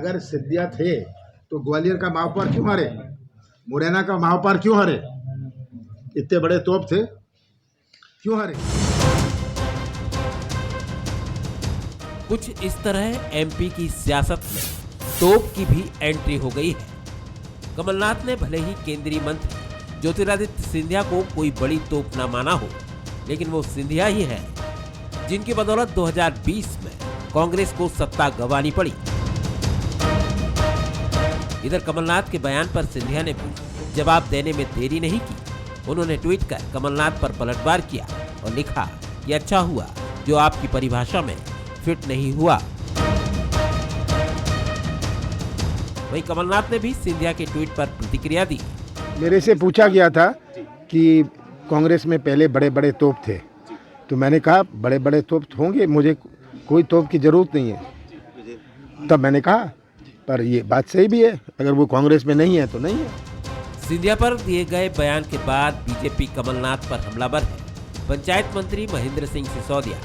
अगर सिंधिया थे तो ग्वालियर का महापौर क्यों हारे, मुरैना का महापौर क्यों हारे, इतने बड़े तोप थे, क्यों हारे। कुछ इस तरह एमपी की सियासत में तोप की भी एंट्री हो गई है। कमलनाथ ने भले ही केंद्रीय मंत्री ज्योतिरादित्य सिंधिया को कोई बड़ी तोप न माना हो, लेकिन वो सिंधिया ही है जिनकी बदौलत 2020 में कांग्रेस को सत्ता गंवानी पड़ी। इधर कमलनाथ के बयान पर सिंधिया ने भी जवाब देने में देरी नहीं की। उन्होंने ट्वीट कर कमलनाथ पर पलटवार किया और लिखा कि अच्छा हुआ जो आपकी परिभाषा में फिट नहीं हुआ। वहीं कमलनाथ ने भी सिंधिया के ट्वीट पर प्रतिक्रिया दी। मेरे से पूछा गया था कि कांग्रेस में पहले बड़े बड़े तोप थे, तो मैंने कहा बड़े बड़े तोप होंगे, मुझे कोई तोप की जरूरत नहीं है। तब मैंने कहा पर ये बात सही भी है, अगर वो कांग्रेस में नहीं है तो नहीं है। सिंधिया पर दिए गए बयान के बाद बीजेपी कमलनाथ पर हमलावर है। पंचायत मंत्री महेंद्र सिंह सिसोदिया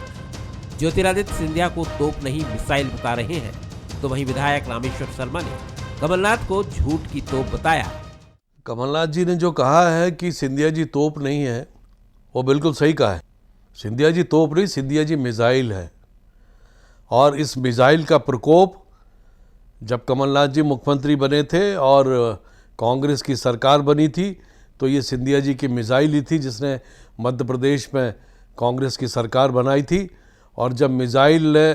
ज्योतिरादित्य सिंधिया को तोप नहीं मिसाइल बता रहे हैं, तो वहीं विधायक रामेश्वर शर्मा ने कमलनाथ को झूठ की तोप बताया। कमलनाथ जी ने जो कहा है कि सिंधिया जी तोप नहीं है, वो बिल्कुल सही कहा है। सिंधिया जी तोप नहीं, सिंधिया जी मिसाइल है। और इस मिसाइल का प्रकोप जब कमलनाथ जी मुख्यमंत्री बने थे और कांग्रेस की सरकार बनी थी, तो ये सिंधिया जी की मिसाइल ही थी जिसने मध्य प्रदेश में कांग्रेस की सरकार बनाई थी। और जब मिसाइल ने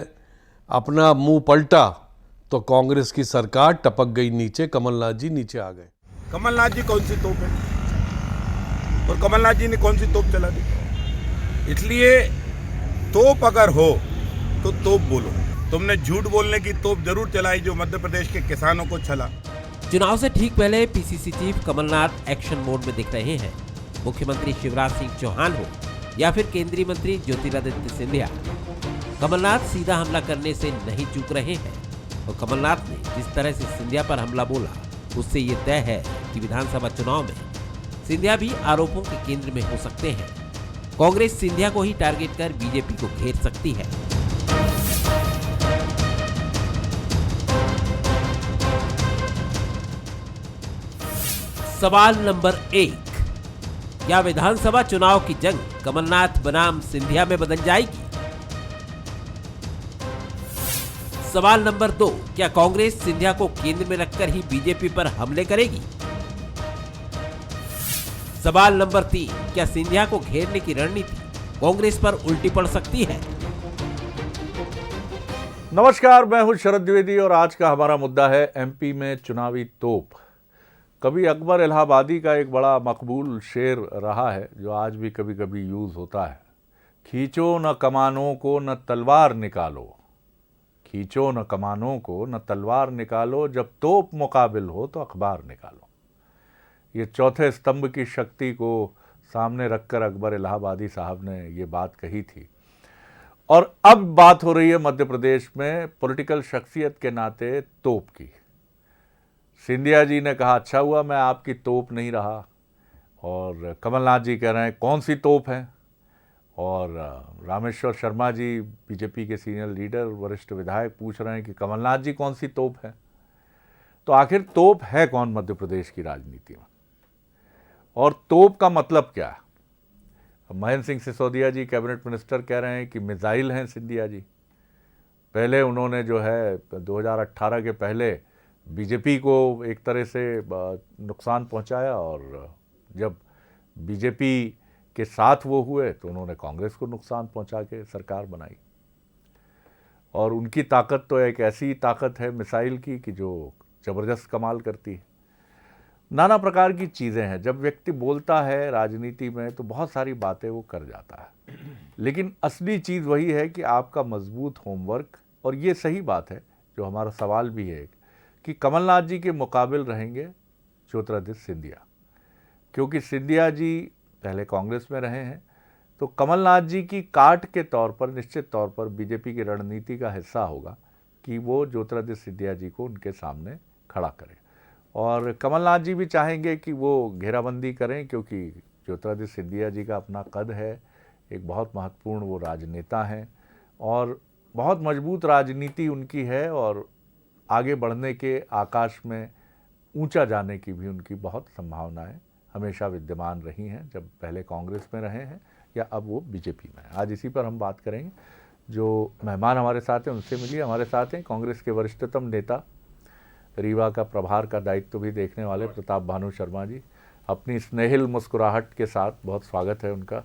अपना मुंह पलटा तो कांग्रेस की सरकार टपक गई नीचे, कमलनाथ जी नीचे आ गए। कमलनाथ जी कौन सी तोप है और कमलनाथ जी ने कौन सी तोप चला दी? इसलिए तोप अगर हो तो तोप बोलो। तुमने झूठ बोलने की तोप जरूर चलाई जो मध्य प्रदेश के किसानों को छला। चुनाव से ठीक पहले PCC chief Kamal Nath action mode में दिख रहे हैं। मुख्यमंत्री शिवराज सिंह चौहान हो या फिर केंद्रीय मंत्री ज्योतिरादित्य सिंधिया, कमलनाथ सीधा हमला करने से नहीं चूक रहे हैं। और कमलनाथ ने जिस तरह से सिंधिया पर हमला बोला, उससे ये तय है कि विधानसभा चुनाव में सिंधिया भी आरोपों के केंद्र में हो सकते हैं। कांग्रेस सिंधिया को ही टारगेट कर बीजेपी को घेर सकती है। सवाल नंबर 1, क्या विधानसभा चुनाव की जंग कमलनाथ बनाम सिंधिया में बदल जाएगी? सवाल नंबर 2, क्या कांग्रेस सिंधिया को केंद्र में रखकर ही बीजेपी पर हमले करेगी? सवाल नंबर 3, क्या सिंधिया को घेरने की रणनीति कांग्रेस पर उल्टी पड़ सकती है? नमस्कार, मैं हूं शरद द्विवेदी और आज का हमारा मुद्दा है एमपी में चुनावी तोप। कभी अकबर इलाहाबादी का एक बड़ा मकबूल शेर रहा है जो आज भी कभी कभी यूज होता है। खींचो न कमानों को न तलवार निकालो, खींचो न कमानों को न तलवार निकालो, जब तोप मुकाबिल हो तो अखबार निकालो। ये चौथे स्तंभ की शक्ति को सामने रखकर अकबर इलाहाबादी साहब ने ये बात कही थी। और अब बात हो रही है मध्य प्रदेश में पॉलिटिकल शख्सियत के नाते तोप की। सिंधिया जी ने कहा अच्छा हुआ मैं आपकी तोप नहीं रहा, और कमलनाथ जी कह रहे हैं कौन सी तोप है, और रामेश्वर शर्मा जी बीजेपी के सीनियर लीडर वरिष्ठ विधायक पूछ रहे हैं कि कमलनाथ जी कौन सी तोप है। तो आखिर तोप है कौन मध्य प्रदेश की राजनीति में, और तोप का मतलब क्या है? महेंद्र सिंह सिसोदिया जी कैबिनेट मिनिस्टर कह रहे हैं कि मिसाइल हैं सिंधिया जी। पहले उन्होंने जो है 2018 के पहले बीजेपी को एक तरह से नुकसान पहुंचाया, और जब बीजेपी के साथ वो हुए तो उन्होंने कांग्रेस को नुकसान पहुंचा के सरकार बनाई। और उनकी ताकत तो एक ऐसी ताकत है मिसाइल की कि जो ज़बरदस्त कमाल करती है। नाना प्रकार की चीज़ें हैं। जब व्यक्ति बोलता है राजनीति में तो बहुत सारी बातें वो कर जाता है, लेकिन असली चीज़ वही है कि आपका मजबूत होमवर्क। और ये सही बात है जो हमारा सवाल भी है कि कमलनाथ जी के मुकाबिल रहेंगे ज्योतिरादित्य सिंधिया, क्योंकि सिंधिया जी पहले कांग्रेस में रहे हैं। तो कमलनाथ जी की काट के तौर पर निश्चित तौर पर बीजेपी की रणनीति का हिस्सा होगा कि वो ज्योतिरादित्य सिंधिया जी को उनके सामने खड़ा करें। और कमलनाथ जी भी चाहेंगे कि वो घेराबंदी करें, क्योंकि ज्योतिरादित्य सिंधिया जी का अपना कद है, एक बहुत महत्वपूर्ण वो राजनेता हैं और बहुत मजबूत राजनीति उनकी है। और आगे बढ़ने के, आकाश में ऊंचा जाने की भी उनकी बहुत संभावनाएं हमेशा विद्यमान रही हैं, जब पहले कांग्रेस में रहे हैं या अब वो बीजेपी में है। आज इसी पर हम बात करेंगे। जो मेहमान हमारे साथ हैं उनसे मिलिए। हमारे साथ हैं कांग्रेस के वरिष्ठतम नेता, रीवा का प्रभार का दायित्व भी देखने वाले प्रताप भानु शर्मा जी, अपनी स्नेहिल मुस्कुराहट के साथ, बहुत स्वागत है उनका।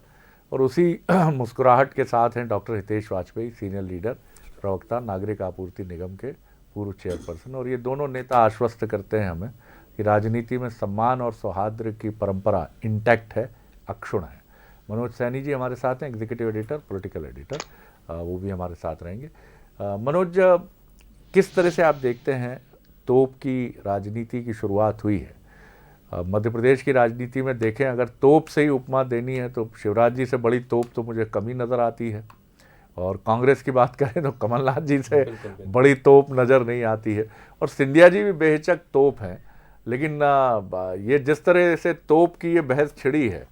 और उसी मुस्कुराहट के साथ हैं doctor Hitesh Vajpayee, senior leader, प्रवक्ता, नागरिक आपूर्ति निगम के पूर्व चेयरपर्सन। और ये दोनों नेता आश्वस्त करते हैं हमें कि राजनीति में सम्मान और सौहार्द की परंपरा इंटैक्ट है, अक्षुण है। मनोज सैनी जी हमारे साथ हैं, एग्जीक्यूटिव एडिटर, पॉलिटिकल एडिटर, वो भी हमारे साथ रहेंगे। मनोज, किस तरह से आप देखते हैं तोप की राजनीति की शुरुआत हुई है? मध्य प्रदेश की राजनीति में देखें, अगर तोप से ही उपमा देनी है तो शिवराज जी से बड़ी तोप तो मुझे कम ही नज़र आती है, और कांग्रेस की बात करें तो कमलनाथ जी से बड़ी तोप नज़र नहीं आती है। और सिंधिया जी भी बेहिचक तोप हैं, लेकिन ये जिस तरह से तोप की ये बहस छिड़ी है,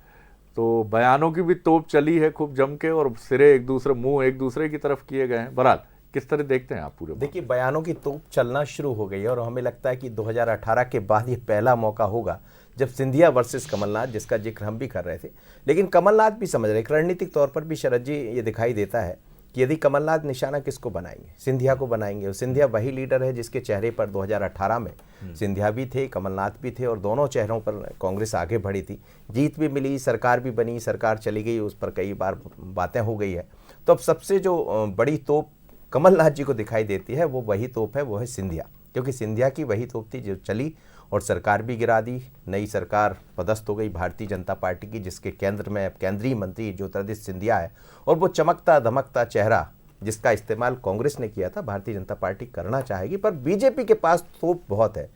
तो बयानों की भी तोप चली है खूब जम के, और सिरे मुंह एक दूसरे की तरफ किए गए हैं। बहरहाल किस तरह देखते हैं आप पूरे? देखिए, बयानों की तोप चलना शुरू हो गई है और हमें लगता है कि 2018 के बाद ये पहला मौका होगा जब सिंधिया वर्सेस कमलनाथ, जिसका जिक्र हम भी कर रहे थे, लेकिन कमलनाथ भी समझ रहे, रणनीतिक तौर पर भी शरद जी ये दिखाई देता है कि यदि कमलनाथ निशाना किसको बनाएंगे, सिंधिया को बनाएंगे। और सिंधिया वही लीडर है जिसके चेहरे पर 2018 में सिंधिया भी थे, कमलनाथ भी थे, और दोनों चेहरों पर कांग्रेस आगे बढ़ी थी, जीत भी मिली, सरकार भी बनी, सरकार चली गई, उस पर कई बार बातें हो गई है। तो अब सबसे जो बड़ी तोप कमलनाथ जी को दिखाई देती है वो वही तोप है, वो है सिंधिया, क्योंकि सिंधिया की वही तोप थी जो चली और सरकार भी गिरा दी। नई सरकार पदस्थ हो गई भारतीय जनता पार्टी की, जिसके केंद्र में अब केंद्रीय मंत्री ज्योतिरादित्य सिंधिया है, और वो चमकता धमकता चेहरा जिसका इस्तेमाल कांग्रेस ने किया था, भारतीय जनता पार्टी करना चाहेगी। पर बीजेपी के पास तोप बहुत है।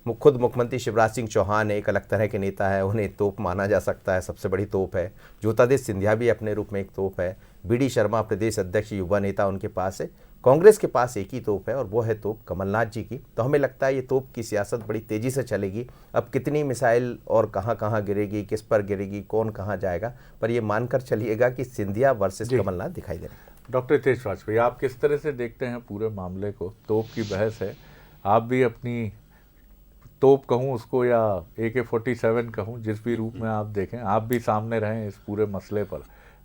खुद मुख्यमंत्री शिवराज सिंह चौहान एक अलग तरह के नेता है, उन्हें तोप माना जा सकता है, सबसे बड़ी तोप है। ज्योतिरादित्य सिंधिया भी अपने रूप में एक तोप है। बीडी शर्मा प्रदेश अध्यक्ष, युवा नेता, उनके पास है। कांग्रेस के पास एक ही तोप है और वो है तोप कमलनाथ जी की। तो हमें लगता है ये तोप की सियासत बड़ी तेजी से चलेगी। अब कितनी मिसाइल और कहाँ कहाँ गिरेगी, किस पर गिरेगी, कौन कहाँ जाएगा, पर ये मानकर चलिएगा कि सिंधिया वर्सेस कमलनाथ दिखाई दे रहा है। डॉक्टर हितेश वाजपेयी, आप किस तरह से देखते हैं पूरे मामले को? तोप की बहस है, आप भी अपनी तोप कहूँ उसको या AK-47 कहूँ, जिस भी रूप में आप देखें, आप भी सामने रहें इस पूरे मसले पर,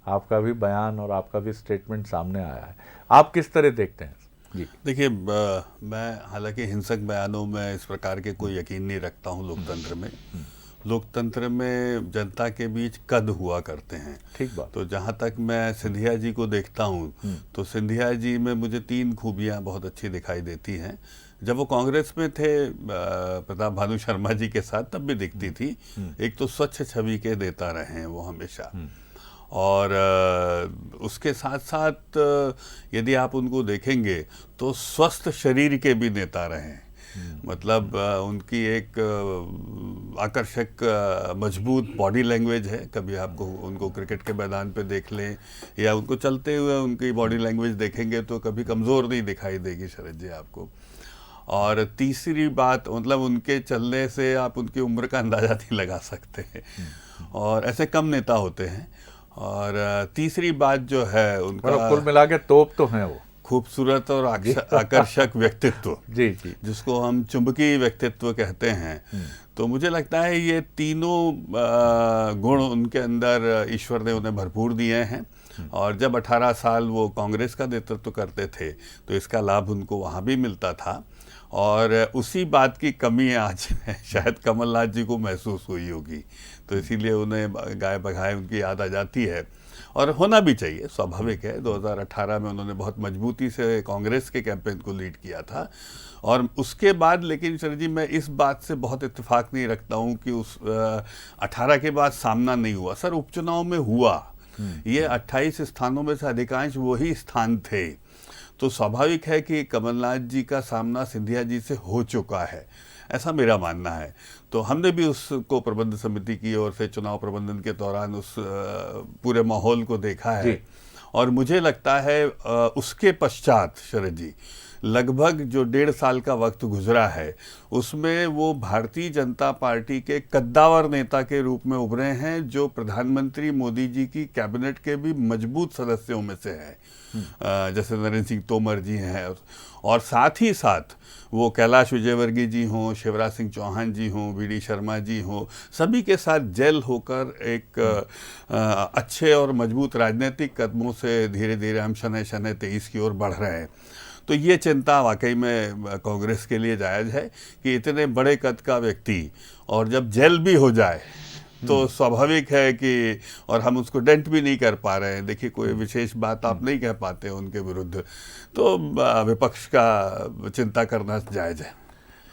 आपका भी बयान और आपका भी स्टेटमेंट सामने आया है, आप किस तरह देखते हैं? जी देखिए, मैं हालांकि हिंसक बयानों में इस प्रकार के कोई यकीन नहीं रखता हूँ। लोकतंत्र में जनता के बीच कद हुआ करते हैं। ठीक बात। तो जहाँ तक मैं सिंधिया जी को देखता हूँ तो सिंधिया जी में मुझे 3 खूबियाँ बहुत अच्छी दिखाई देती हैं। जब वो कांग्रेस में थे प्रताप भानु शर्मा जी के साथ, तब भी दिखती थी। एक तो स्वच्छ छवि के देता रहे हैं वो हमेशा, और उसके साथ साथ यदि आप उनको देखेंगे तो स्वस्थ शरीर के भी नेता रहे हैं। मतलब उनकी एक आकर्षक मजबूत बॉडी लैंग्वेज है। कभी आपको उनको क्रिकेट के मैदान पे देख लें या उनको चलते हुए उनकी बॉडी लैंग्वेज देखेंगे तो कभी कमज़ोर नहीं दिखाई देगी शरद जी आपको। और तीसरी बात, मतलब उनके चलने से आप उनकी उम्र का अंदाज़ा नहीं लगा सकते हैं, और ऐसे कम नेता होते हैं। और तीसरी बात जो है उनका, कुल मिला के तोप तो हैं वो, खूबसूरत और आकर्षक व्यक्तित्व, जी जी, जिसको हम चुंबकीय व्यक्तित्व कहते हैं। तो मुझे लगता है ये तीनों गुण उनके अंदर ईश्वर ने उन्हें भरपूर दिए हैं। और जब 18 साल वो कांग्रेस का नेतृत्व करते थे तो इसका लाभ उनको वहाँ भी मिलता था, और उसी बात की कमी आज शायद कमलनाथ जी को महसूस हुई होगी, तो इसीलिए उन्हें गाय बघाए उनकी याद आ जाती है। और होना भी चाहिए, स्वाभाविक है। 2018 में उन्होंने बहुत मजबूती से कांग्रेस के कैंपेन को लीड किया था, और उसके बाद, लेकिन शरद जी मैं इस बात से बहुत इत्तेफाक नहीं रखता हूँ कि उस 18 के बाद सामना नहीं हुआ। सर, उपचुनाव में हुआ, ये 28 स्थानों में से अधिकांश वही स्थान थे, तो स्वाभाविक है कि कमलनाथ जी का सामना सिंधिया जी से हो चुका है, ऐसा मेरा मानना है। तो हमने भी उसको प्रबंध समिति की ओर से चुनाव प्रबंधन के दौरान उस पूरे माहौल को देखा है, और मुझे लगता है उसके पश्चात शरद जी लगभग जो 1.5 साल का वक्त गुजरा है उसमें वो भारतीय जनता पार्टी के कद्दावर नेता के रूप में उभरे हैं, जो प्रधानमंत्री मोदी जी की कैबिनेट के भी मजबूत सदस्यों में से है। जैसे नरेंद्र सिंह तोमर जी हैं, और साथ ही साथ वो कैलाश विजयवर्गीय जी हों, शिवराज सिंह चौहान जी हों, वी.डी. शर्मा जी हों, सभी के साथ जेल होकर एक अच्छे और मजबूत राजनीतिक कदमों से धीरे धीरे हम शनय 23 की ओर बढ़ रहे हैं। तो ये चिंता वाकई में कांग्रेस के लिए जायज़ है कि इतने बड़े कद का व्यक्ति और जब जेल भी हो जाए तो स्वाभाविक है कि, और हम उसको डेंट भी नहीं कर पा रहे हैं, देखिए कोई विशेष बात आप नहीं कह पाते उनके विरुद्ध, तो विपक्ष का चिंता करना जायज़ है।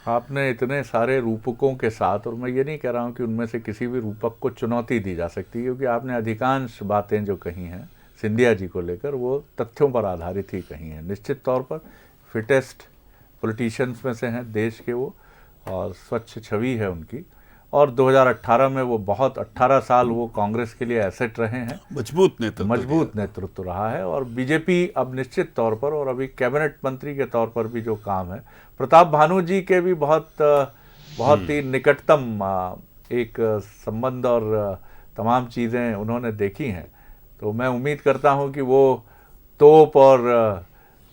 आपने इतने सारे रूपकों के साथ, और मैं ये नहीं कह रहा हूँ कि उनमें से किसी भी रूपक को चुनौती दी जा सकती है, क्योंकि आपने अधिकांश बातें जो कही हैं सिंधिया जी को लेकर वो तथ्यों पर आधारित ही कही हैं। निश्चित तौर पर फिटेस्ट पॉलिटिशियंस में से हैं देश के वो, और स्वच्छ छवि है उनकी, और 2018 में वो बहुत 18 साल वो कांग्रेस के लिए एसेट रहे हैं, मजबूत नेतृत्व रहा है। और बीजेपी अब निश्चित तौर पर, और अभी कैबिनेट मंत्री के तौर पर भी जो काम है, प्रताप भानु जी के भी बहुत ही निकटतम एक संबंध और तमाम चीज़ें उन्होंने देखी हैं। तो मैं उम्मीद करता हूं कि वो तोप और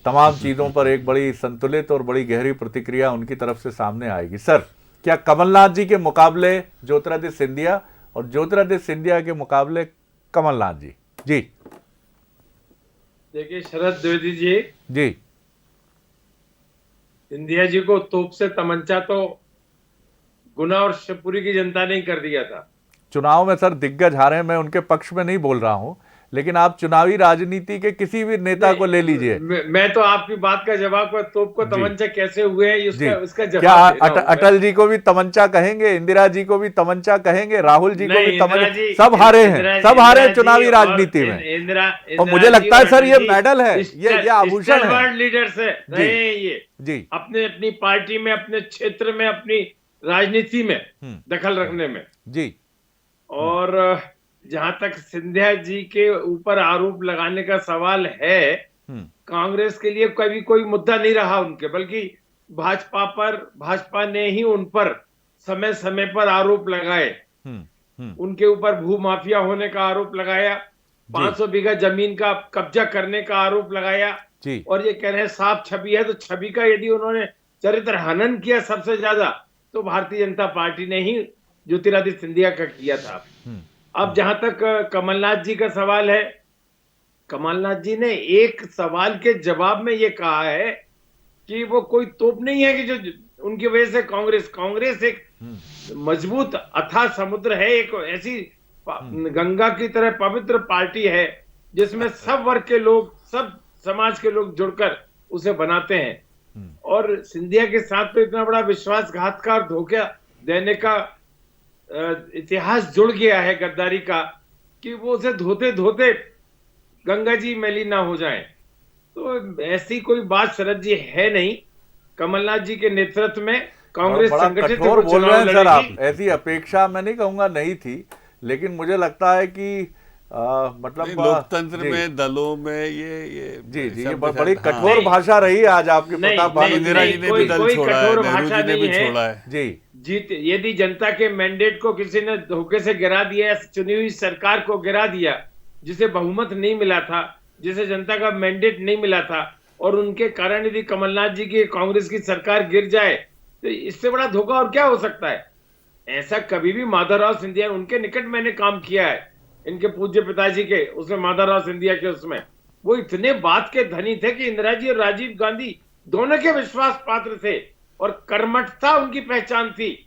तमाम चीज़ों पर एक बड़ी संतुलित और बड़ी गहरी प्रतिक्रिया उनकी तरफ से सामने आएगी। सर, क्या कमलनाथ जी के मुकाबले ज्योतिरादित्य सिंधिया और ज्योतिरादित्य सिंधिया के मुकाबले कमलनाथ जी? जी देखिए शरद द्विवेदी जी, सिंधिया जी को तोप से तमंचा तो गुना और शिवपुरी की जनता ने कर दिया था। चुनाव में सर दिग्गज हारे, मैं उनके पक्ष में नहीं बोल रहा हूं, लेकिन आप चुनावी राजनीति के किसी भी नेता को ले लीजिए। मैं तो आपकी बात का जवाब, तोप को तमंचा कैसे हुए हैं उसका जवाब। क्या अटल जी को भी तमंचा कहेंगे, इंदिरा जी को भी तमंचा कहेंगे, राहुल जी को भी तमंचा? सब हारे हैं, सब हारे हैं चुनावी राजनीति में। और मुझे लगता है सर ये मेडल है, ये आभूषण है। लीडर्स है ये जी, अपने अपनी पार्टी में, अपने क्षेत्र में, अपनी राजनीति में दखल रखने में जी। और जहां तक सिंधिया जी के ऊपर आरोप लगाने का सवाल है, कांग्रेस के लिए कभी कोई मुद्दा नहीं रहा उनके, बल्कि भाजपा ने ही उन पर समय समय पर आरोप लगाए। उनके ऊपर भू माफिया होने का आरोप लगाया, 500 बीघा जमीन का कब्जा करने का आरोप लगाया, और ये कह रहे हैं साफ छवि है। तो छवि का यदि उन्होंने चरित्र हनन किया सबसे ज्यादा, तो भारतीय जनता पार्टी ने ही ज्योतिरादित्य सिंधिया का किया था। अब जहां तक कमलनाथ जी का सवाल है, कमलनाथ जी ने एक सवाल के जवाब में ये कहा है कि वो कोई तोप नहीं है कि जो उनकी वजह से कांग्रेस एक मजबूत अथाह समुद्र है, एक ऐसी गंगा की तरह पवित्र पार्टी है जिसमें सब वर्ग के लोग, सब समाज के लोग जुड़कर उसे बनाते हैं। और सिंधिया के साथ तो इतना बड़ा विश्वासघात का, धोखा देने का इतिहास जुड़ गया है गद्दारी का, कि वो उसे धोते धोते गंगा जी मैली ना हो जाए। तो ऐसी कोई बात शरद जी है नहीं। कमलनाथ जी के नेतृत्व में कांग्रेस संगठित बोल रहे हैं सर आप, ऐसी अपेक्षा मैं नहीं कहूंगा नहीं थी, लेकिन मुझे लगता है कि मतलब लोकतंत्र में, दलों में ये जी बड़ी कठोर भाषा रही है आज आपके प्रताप भानु। इंदिरा जी ने भी दल छोड़ा है, नेहरू जी ने भी छोड़ा है जी। यदि जनता के मैंडेट को किसी ने धोखे से गिरा दिया, चुनी हुई सरकार को गिरा दिया, जिसे बहुमत नहीं मिला था, जिसे जनता का मैंडेट नहीं मिला था, और उनके कारण यदि कमलनाथ जी की कांग्रेस की सरकार गिर जाए, तो इससे बड़ा धोखा और क्या हो सकता है? ऐसा कभी भी माधवराव सिंधिया, उनके निकट मैंने काम किया है, इनके पूज्य पिताजी के, उसमें माधवराव सिंधिया के, उसमें वो इतने बात के धनी थे कि इंदिरा जी और राजीव गांधी दोनों के विश्वास पात्र थे, और कर्मठता उनकी पहचान थी,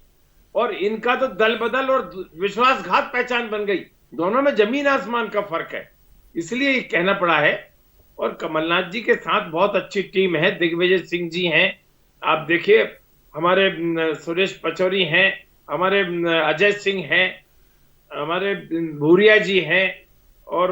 और इनका तो दल बदल और विश्वासघात पहचान बन गई। दोनों में जमीन आसमान का फर्क है, इसलिए ये कहना पड़ा है। और कमलनाथ जी के साथ बहुत अच्छी टीम है, दिग्विजय सिंह जी हैं, आप देखिए, हमारे सुरेश पचौरी हैं, हमारे अजय सिंह हैं, हमारे भूरिया जी हैं, और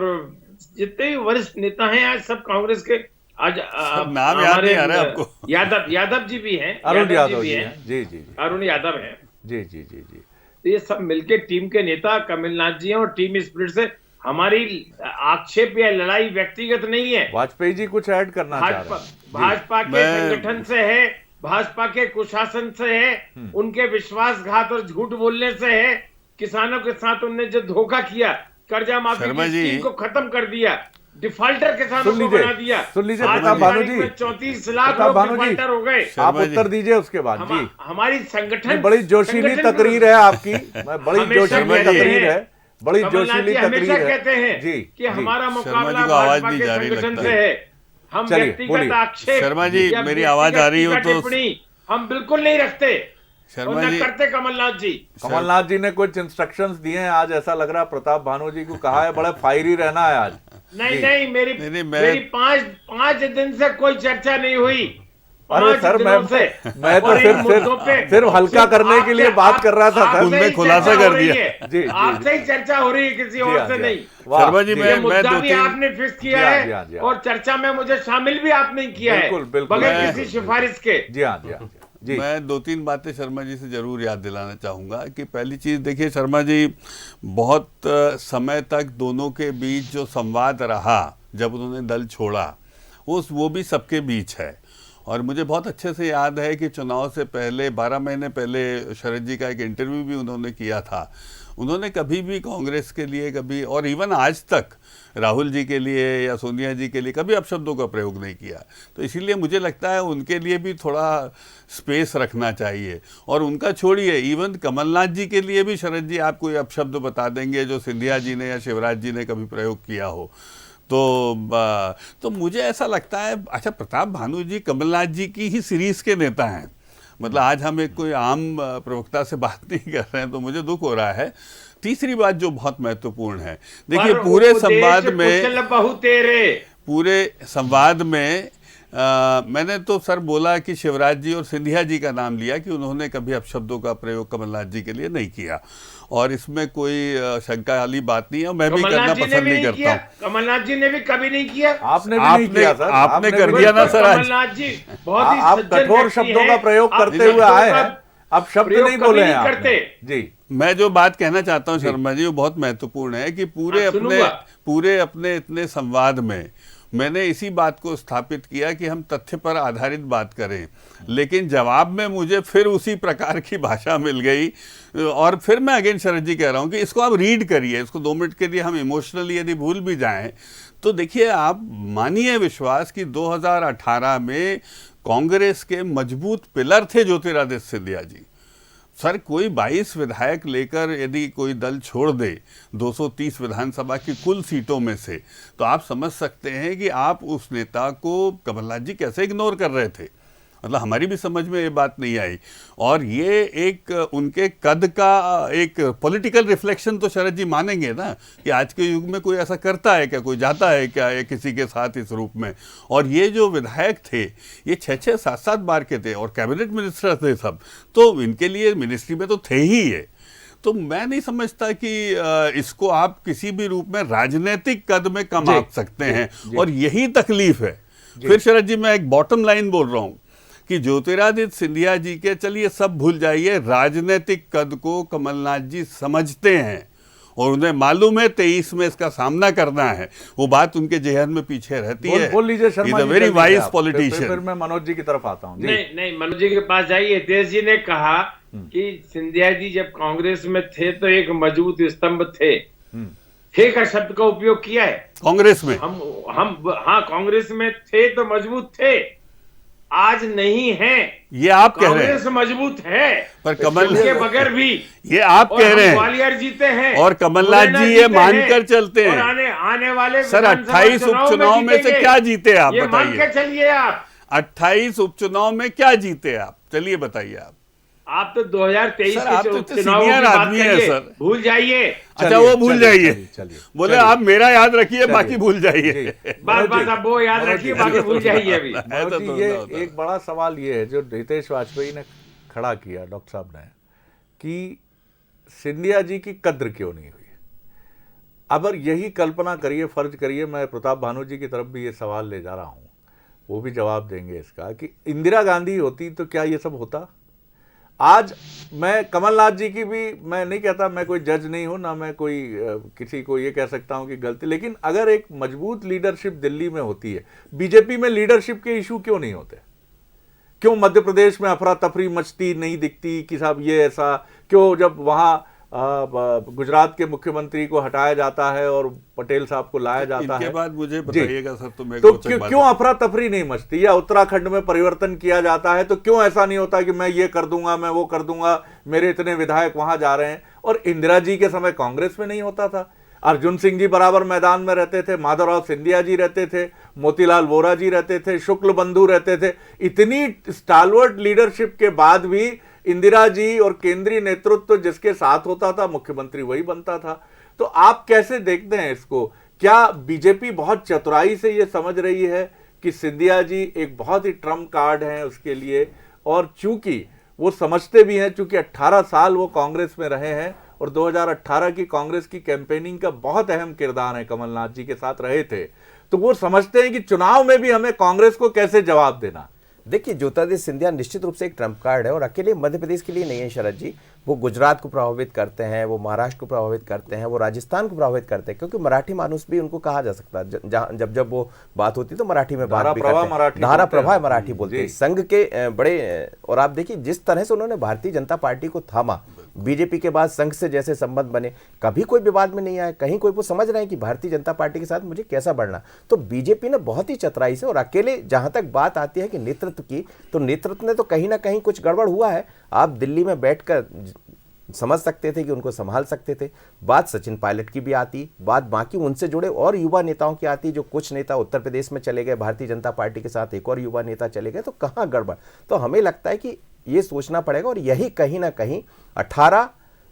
जितने भी वरिष्ठ नेता हैं आज सब कांग्रेस के। आज नाम याद नहीं आ रहा है आपको? यादव जी भी हैं, अरुण यादव जी हैं, जी अरुण यादव हैं, जी। तो ये सब मिलके टीम के नेता कमलनाथ जी हैं, और टीम स्पिरिट से हमारी आक्षेप या लड़ाई व्यक्तिगत नहीं है। वाजपेयी जी कुछ ऐड करना चाह रहे हैं। भाजपा के संगठन से है, भाजपा के कुशासन से है, उनके विश्वासघात और झूठ बोलने से है। किसानों के साथ उनने जो धोखा किया, कर्जा माफी की स्कीम को खत्म कर दिया, डिफॉल्टर किसानों को बना दिया। सुन लीजिए प्रताप भानु जी, 34 लाख लोग डिफॉल्टर हो गए। आप उत्तर दीजिए उसके बाद जी। हमारी संगठन बड़ी जोशीली तकरीर है आपकी, बड़ी जोशीली तकरीर है, बड़ी जोशीली तकरीर है। कहते हैं जी कि हमारा मुकाबला आवाज भाजपा नहीं के जा रही संगठन लगता से है। है। हम चलिए, व्यक्तिगत बोलिए। आक्षेप शर्मा जी, या मेरी आवाज आ रही हो तो टिप्पणी हम बिल्कुल नहीं रखते और शर्मा न जी, करते। कमलनाथ जी, कमलनाथ जी ने कुछ इंस्ट्रक्शंस दिए हैं आज, ऐसा लग रहा है प्रताप भानु जी को कहा है बड़ा फायरी रहना है आज। नहीं नहीं, नहीं, मेरी पांच दिन से कोई चर्चा नहीं हुई। अरे सर, मैं तो सिर्फ हल्का करने के लिए बात कर रहा था सर। उनमें खुलासा कर दिया। जी, आपसे ही चर्चा हो रही है, किसी और से नहीं। शर्मा जी, ये मुद्दा भी 2-3 आपने फिक्स किया है और चर्चा में मुझे शामिल भी आपने किया है, बगैर किसी सिफारिश के। जी हाँ, जी हाँ जी। मैं 2-3 बातें शर्मा जी से जरूर याद दिलाना चाहूँगा कि पहली चीज़ देखिए शर्मा जी, बहुत समय तक दोनों के बीच जो संवाद रहा जब उन्होंने दल छोड़ा, वो भी सबके बीच है। और मुझे बहुत अच्छे से याद है कि चुनाव से पहले 12 महीने पहले शरद जी का एक इंटरव्यू भी उन्होंने किया था। उन्होंने कभी भी कांग्रेस के लिए कभी, और इवन आज तक राहुल जी के लिए या सोनिया जी के लिए कभी अपशब्दों का प्रयोग नहीं किया। तो इसीलिए मुझे लगता है उनके लिए भी थोड़ा स्पेस रखना चाहिए। और उनका छोड़िए, इवन कमलनाथ जी के लिए भी शरद जी आप कोई अपशब्द बता देंगे जो सिंधिया जी ने या शिवराज जी ने कभी प्रयोग किया हो। तो मुझे ऐसा लगता है, अच्छा प्रताप भानु जी कमलनाथ जी की ही सीरीज के नेता हैं। मतलब आज हम एक कोई आम प्रवक्ता से बात नहीं कर रहे हैं, तो मुझे दुख हो रहा है। तीसरी बात जो बहुत महत्वपूर्ण है, देखिए पूरे संवाद में मैंने तो सर बोला कि शिवराज जी और सिंधिया जी का नाम लिया कि उन्होंने कभी अपशब्दों का प्रयोग कमलनाथ जी के लिए नहीं किया, और इसमें कोई शंका वाली बात नहीं है। मैं भी करना पसंद नहीं करता हूँ। कमलनाथ जी ने भी कभी नहीं किया। आपने भी नहीं किया सर, आपने कर दिया ना सर आज। कमलनाथ जी बहुत ही आप कठोर शब्दों का प्रयोग करते हुए आए हैं, अब शब्द नहीं बोले हैं आपने। जी, मैं जो बात कहना चाहता हूँ शर्मा जी, वो बहुत महत्वपूर्ण है कि पूरे अपने इतने संवाद में मैंने इसी बात को स्थापित किया कि हम तथ्य पर आधारित बात करें, लेकिन जवाब में मुझे फिर उसी प्रकार की भाषा मिल गई। और फिर मैं अगेन शरद जी कह रहा हूं कि इसको आप रीड करिए, इसको 2 मिनट के लिए हम इमोशनली यदि भूल भी जाएं तो देखिए, आप मानिए विश्वास कि 2018 में कांग्रेस के मजबूत पिलर थे ज्योतिरादित्य सिंधिया जी। सर, कोई 22 विधायक लेकर यदि कोई दल छोड़ दे 230 विधानसभा की कुल सीटों में से, तो आप समझ सकते हैं कि आप उस नेता को कमलनाथ जी कैसे इग्नोर कर रहे थे। मतलब हमारी भी समझ में ये बात नहीं आई। और ये एक उनके कद का एक पॉलिटिकल रिफ्लेक्शन तो शरद जी मानेंगे ना कि आज के युग में कोई ऐसा करता है क्या, कोई जाता है क्या ये किसी के साथ इस रूप में। और ये जो विधायक थे ये 6-6, 7-7 बार के थे और कैबिनेट मिनिस्टर थे सब, तो इनके लिए मिनिस्ट्री में तो थे ही ये। तो मैं नहीं समझता कि इसको आप किसी भी रूप में राजनीतिक कद में कम आंक सकते हैं, और यही तकलीफ है। फिर शरद जी, मैं एक बॉटम लाइन बोल रहा हूँ कि ज्योतिरादित्य सिंधिया जी के, चलिए सब भूल जाइए, राजनीतिक कद को कमलनाथ जी समझते हैं और उन्हें मालूम है 23 में इसका सामना करना है। वो बात उनके जहन में पीछे रहती है। बोल लीजिए Sharma ji, very wise politician. फिर मैं मनोज जी की तरफ आता हूँ। नहीं, मनोज जी के पास जाइए। देश जी ने कहा कि सिंधिया जी जब कांग्रेस में थे तो एक मजबूत स्तंभ थे। थे का शब्द का उपयोग किया है कांग्रेस में। हम हाँ, कांग्रेस में थे तो मजबूत थे, आज नहीं है। ये आप कह रहे हैं। कांग्रेस मजबूत है, पर कमल के बगैर भी ये आप कह रहे हैं। ग्वालियर जीते हैं और कमलनाथ जी ये मानकर चलते हैं। और आने वाले सर 28 उपचुनाव में से क्या जीते आप, ये मान के चलिए। आप 28 उपचुनाव में क्या जीते आप, चलिए बताइए। आप तो 2023 के उपचुनाव की बात करिए सर, भूल जाइए। अच्छा वो भूल जाइए, बोले आप मेरा याद रखिए बाकी भूल जाइए। बस आप वो याद रखिए, बाकी भूल जाइए। अभी ये एक बड़ा सवाल ये है जो हितेश वाजपेयी ने खड़ा किया, डॉक्टर साहब ने, कि सिंधिया जी की कद्र क्यों नहीं हुई। अगर यही कल्पना करिए, फर्ज करिए, मैं प्रताप भानु जी की तरफ भी ये सवाल ले जा रहा हूँ, वो भी जवाब देंगे इसका, कि इंदिरा गांधी होती तो क्या ये सब होता। आज मैं कमलनाथ जी की भी, मैं नहीं कहता, मैं कोई जज नहीं हूं, ना मैं कोई किसी को ये कह सकता हूं कि गलती, लेकिन अगर एक मजबूत लीडरशिप दिल्ली में होती है, बीजेपी में लीडरशिप के इशू क्यों नहीं होते? क्यों मध्य प्रदेश में अफरा तफरी मचती नहीं दिखती कि साहब ये ऐसा क्यों? जब वहां गुजरात के मुख्यमंत्री को हटाया जाता है और पटेल साहब को लाया जाता है, इनके बाद मुझे बताइएगा सर, तो क्यों अफरा तफरी नहीं मचती? या उत्तराखंड में परिवर्तन किया जाता है तो क्यों ऐसा नहीं होता कि मैं ये कर दूंगा, मैं वो कर दूंगा, मेरे इतने विधायक वहां जा रहे हैं? और इंदिरा जी के समय कांग्रेस में नहीं होता था, अर्जुन सिंह जी बराबर मैदान में रहते थे, माधवराव सिंधिया जी रहते थे, मोतीलाल वोरा जी रहते थे, शुक्ल बंधु रहते थे। इतनी स्टालवर्ट लीडरशिप के बाद भी इंदिरा जी और केंद्रीय नेतृत्व जिसके साथ होता था, मुख्यमंत्री वही बनता था। तो आप कैसे देखते हैं इसको? क्या बीजेपी बहुत चतुराई से ये समझ रही है कि सिंधिया जी एक बहुत ही ट्रम्प कार्ड हैं उसके लिए, और चूंकि वो समझते भी हैं, चूंकि 18 साल वो कांग्रेस में रहे हैं और 2018 की कांग्रेस की कैंपेनिंग का बहुत अहम किरदार है, कमलनाथ जी के साथ रहे थे, तो वो समझते हैं कि चुनाव में भी हमें कांग्रेस को कैसे जवाब देना। देखिए, ज्योतिरादित्य सिंधिया निश्चित रूप से एक ट्रम्प कार्ड है, और अकेले मध्य प्रदेश के लिए नहीं है शरद जी। वो गुजरात को प्रभावित करते हैं, वो महाराष्ट्र को प्रभावित करते हैं, वो राजस्थान को प्रभावित करते हैं, क्योंकि मराठी मानुस भी उनको कहा जा सकता है। जब वो बात होती है तो मराठी में बात भी करते हैं, धारा प्रभा मराठी बोलते हैं संघ के बड़े। और आप देखिए जिस तरह से उन्होंने भारतीय जनता पार्टी को थामा, बीजेपी के बाद संघ से जैसे संबंध बने, कभी कोई विवाद में नहीं आया, कहीं कोई वो समझ रहे हैं कि भारतीय जनता पार्टी के साथ मुझे कैसा बढ़ना। तो बीजेपी ने बहुत ही चतुराई से, और अकेले जहां तक बात आती है कि नेतृत्व की, तो नेतृत्व ने तो कहीं ना कहीं कुछ गड़बड़ हुआ है। आप दिल्ली में बैठकर समझ सकते थे कि उनको संभाल सकते थे। बात सचिन पायलट की भी आती, बात बाकी उनसे जुड़े और युवा नेताओं की आती, जो कुछ नेता उत्तर प्रदेश में चले गए भारतीय जनता पार्टी के साथ, एक और युवा नेता चले गए, तो कहाँ गड़बड़। तो हमें लगता है कि ये सोचना पड़ेगा, और यही कहीं ना कहीं 18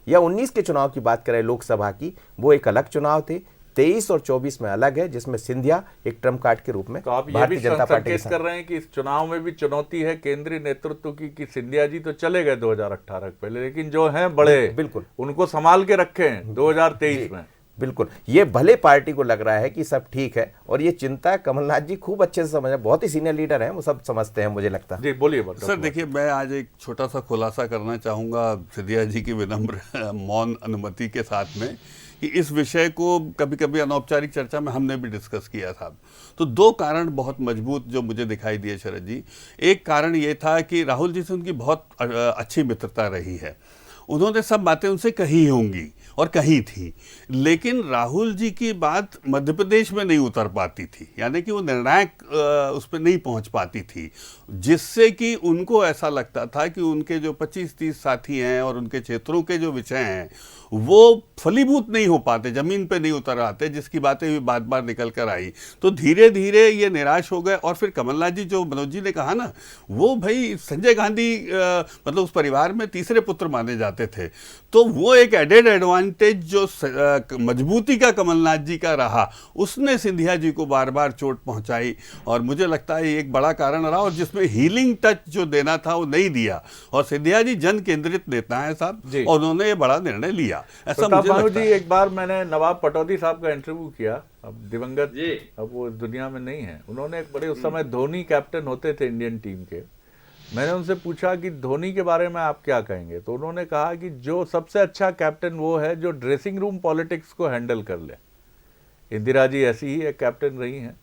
या 19 के चुनाव की बात करें लोकसभा की, वो एक अलग चुनाव थे, 23 और 24 में अलग है, जिसमें सिंधिया एक ट्रम्प कार्ड के रूप में तो आप ये भी संकेत कर रहे हैं कि इस चुनाव में भी चुनौती है केंद्रीय नेतृत्व की कि सिंधिया जी तो चले गए 2018 के पहले, लेकिन जो हैं बड़े, बिल्कुल उनको संभाल के रखे हैं 2023 में। बिल्कुल, ये भले पार्टी को लग रहा है कि सब ठीक है, और ये चिंता कमलनाथ जी खूब अच्छे से समझ रहे हैं, बहुत ही सीनियर लीडर हैं, वो सब समझते हैं मुझे लगता है। जी बोलिए सर। देखिए, मैं आज एक छोटा सा खुलासा करना चाहूँगा सिंधिया जी की विनम्र मौन अनुमति के साथ में, कि इस विषय को कभी कभी अनौपचारिक चर्चा में हमने भी डिस्कस किया था। तो 2 कारण बहुत मजबूत जो मुझे दिखाई दिए शरद जी। एक कारण ये था कि राहुल जी से उनकी बहुत अच्छी मित्रता रही है, उन्होंने सब बातें उनसे कही होंगी और कही थी, लेकिन राहुल जी की बात मध्य प्रदेश में नहीं उतर पाती थी, यानी कि वो निर्णायक उस पर नहीं पहुंच पाती थी, जिससे कि उनको ऐसा लगता था कि उनके जो 25-30 साथी हैं और उनके क्षेत्रों के जो विषय हैं वो फलीभूत नहीं हो पाते, जमीन पे नहीं उतर आते, जिसकी बातें भी बार बार निकल कर आई। तो धीरे धीरे ये निराश हो गए। और फिर कमलनाथ जी, जो मनोज जी ने कहा ना, वो भाई संजय गांधी मतलब उस परिवार में तीसरे पुत्र माने जाते थे, तो वो एक एडेड एडवांटेज जो मजबूती का कमलनाथ जी का रहा, उसने सिंधिया जी को बार बार चोट पहुंचाई, और मुझे लगता है ये एक बड़ा कारण रहा, और जिसमें हीलिंग टच जो देना था वो नहीं दिया। और सिंधिया जी जन केंद्रित नेता हैं साहब, और उन्होंने ये बड़ा निर्णय लिया, ऐसा मुझे लगता है। एक बार मैंने नवाब पटौदी साहब का इंटरव्यू किया, अब दिवंगत जी, अब वो दुनिया में नहीं है, उन्होंने एक बड़े, उस समय धोनी कैप्टन होते थे इंडियन टीम के, मैंने उनसे पूछा कि धोनी के बारे में आप क्या कहेंगे, तो उन्होंने कहा कि जो सबसे अच्छा कैप्टन वो है जो ड्रेसिंग रूम पॉलिटिक्स को हैंडल कर ले। इंदिरा जी ऐसी ही एक कैप्टन रही हैं,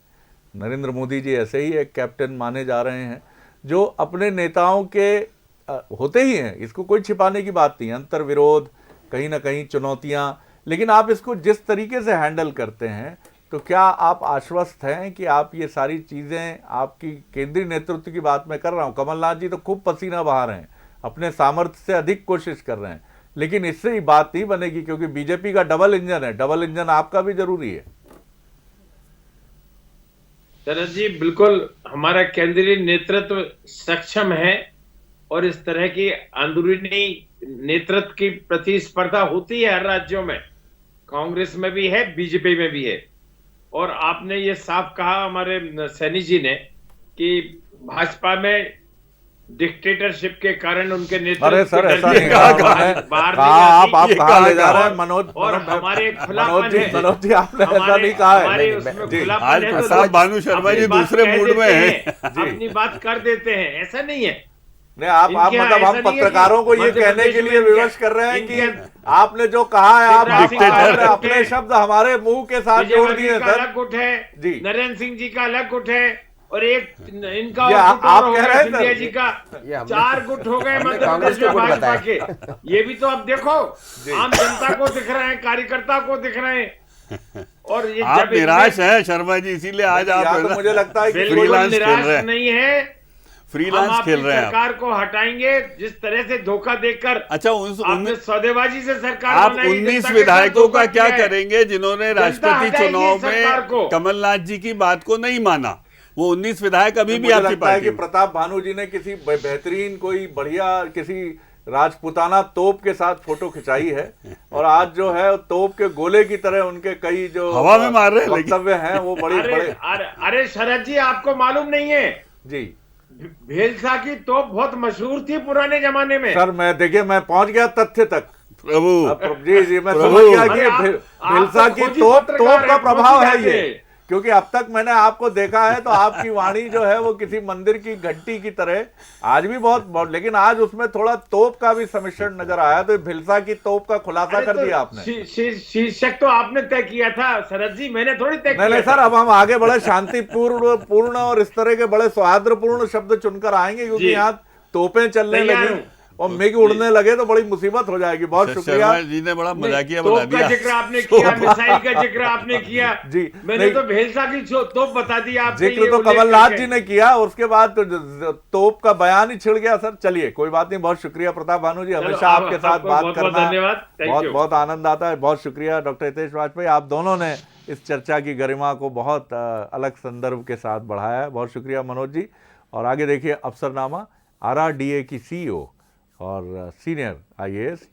नरेंद्र मोदी जी ऐसे ही एक कैप्टन माने जा रहे हैं, जो अपने नेताओं के होते ही हैं, इसको कोई छिपाने की बात नहीं, अंतर विरोध, कहीं ना कहीं चुनौतियां, लेकिन आप इसको जिस तरीके से हैंडल करते हैं, तो क्या आप आश्वस्त हैं कि आप ये सारी चीज़ें, आपकी केंद्रीय नेतृत्व की बात मैं कर रहा हूं, कमलनाथ जी तो खूब पसीना बहा रहे हैं, अपने सामर्थ्य से अधिक कोशिश कर रहे हैं, लेकिन इससे ही बात नहीं बनेगी, क्योंकि बीजेपी का डबल इंजन है, डबल इंजन आपका भी जरूरी है। शरद जी, बिल्कुल हमारा केंद्रीय नेतृत्व सक्षम है, और इस तरह की अंदरूनी नेतृत्व की प्रतिस्पर्धा होती है हर राज्यों में, कांग्रेस में भी है, बीजेपी में भी है। और आपने ये साफ कहा हमारे सैनी जी ने कि भाजपा में डिक्टेटरशिप के कारण उनके नेतृत्व, अरे सर ऐसा नहीं कहा, आप कहाँ ले जा रहे हैं मनोज, और हमारे खुलापन है, मनोज जी आपने ऐसा नहीं कहा है। आज प्रसाद भानु शर्मा जी दूसरे मूड में हैं, अपनी बात कर देते हैं, ऐसा नहीं है। नहीं, आप मतलब हम पत्रकारों को ये कहने के लिए विवश कर रहे हैं कि आपने जो कहा है आपने अपने शब्द हमारे मुंह के साथ जोड़ दिए सर। अलग गुट है जी, नरेंद्र सिंह जी का अलग गुट है, और एक इनका आप कह रहे हैं सिंधिया जी का 4 गुट हो गए मध्य प्रदेश में भाजपा के। ये भी तो अब देखो, आम जनता को दिख रहे हैं, कार्यकर्ता को दिख रहे हैं। और ये आप निराश हैं शर्मा जी, इसीलिए आज आप तो मुझे लगता है कि निराश नहीं है, फ्रीलांस खेल रहे हैं। सरकार को हटाएंगे जिस तरह से धोखा देकर। अच्छा, सौदेबाजी से सरकार आप 19 विधायकों का क्या करेंगे जिन्होंने राष्ट्रपति चुनाव में कमलनाथ जी की बात को नहीं माना? वो 19 विधायक अभी भी आपकी लगता है कि प्रताप भानु जी ने किसी बेहतरीन कोई बढ़िया किसी राजपुताना तोप के साथ फोटो खिंचाई है, और आज जो है तोप के गोले की तरह उनके कई जो हवा में मार रहे वक्तव्य हैं वो बड़े बड़े। अरे शरद जी, आपको मालूम नहीं है जी, भेलसा की तोप बहुत मशहूर थी पुराने जमाने में। सर मैं देखिए, मैं पहुंच गया तथ्य तक। प्रभु जी मैं समझ गया कि भेलसा की तोप का प्रभाव है ये, क्योंकि अब तक मैंने आपको देखा है तो आपकी वाणी जो है वो किसी मंदिर की घंटी की तरह आज भी बहुत, लेकिन आज उसमें थोड़ा तोप का भी सम्मिश्रण नजर आया। तो भिलसा की तोप का खुलासा कर दिया आपने। शीर्षक तो आपने तय किया था शरद जी, मैंने थोड़ी तय किया। नहीं सर, अब हम आगे बड़े शांतिपूर्ण और इस तरह के बड़े सौहार्दपूर्ण शब्द चुनकर आएंगे, क्योंकि यहाँ तोपें चलने लगी और मिग उड़ने लगे तो बड़ी मुसीबत हो जाएगी। बहुत शुक्रिया जी ने बड़ा मजाकिया बना दिया। जिक्र आपने किया, मिसाइल का जिक्र आपने किया जी, मैंने तो भेलसा की तोप बता दी आपने। जिक्र तो कमलनाथ जी ने किया, उसके बाद तो तोप का बयान ही छिड़ गया सर। चलिए कोई बात नहीं, बहुत शुक्रिया प्रताप भानु जी, हमेशा आपके साथ बात करना धन्यवाद, बहुत आनंद आता है। बहुत शुक्रिया डॉक्टर हितेश वाजपेयी, आप दोनों ने इस चर्चा की गरिमा को बहुत अलग संदर्भ के साथ बढ़ाया है। बहुत शुक्रिया मनोज जी। और आगे देखिए अफसरनामा, RRDA की CEO और सीनियर IAS